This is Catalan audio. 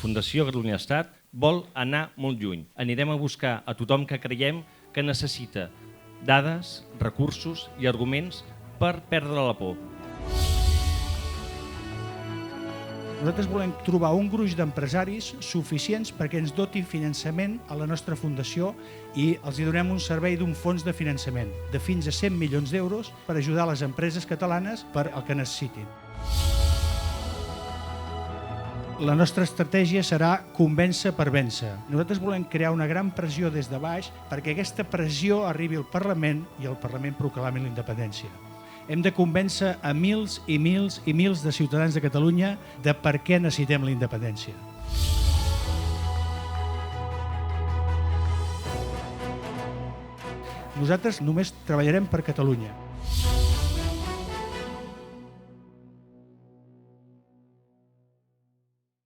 Fundació Catalunya Estat vol anar molt lluny. Anirem a buscar a tothom que creiem que necessita dades, recursos i arguments per perdre la por. Nosaltres volem trobar un gruix d'empresaris suficients perquè ens dotin finançament a la nostra fundació i els donem un servei d'un fons de finançament de fins a 100 milions d'euros per ajudar les empreses catalanes per el que necessitin. La nostra estratègia serà convèncer per vèncer. Nosaltres volem crear una gran pressió des de baix perquè aquesta pressió arribi al Parlament i el Parlament proclami la independència. Hem de convèncer a mils i mils i mils de ciutadans de Catalunya de per què necessitem la independència. Nosaltres només treballarem per Catalunya.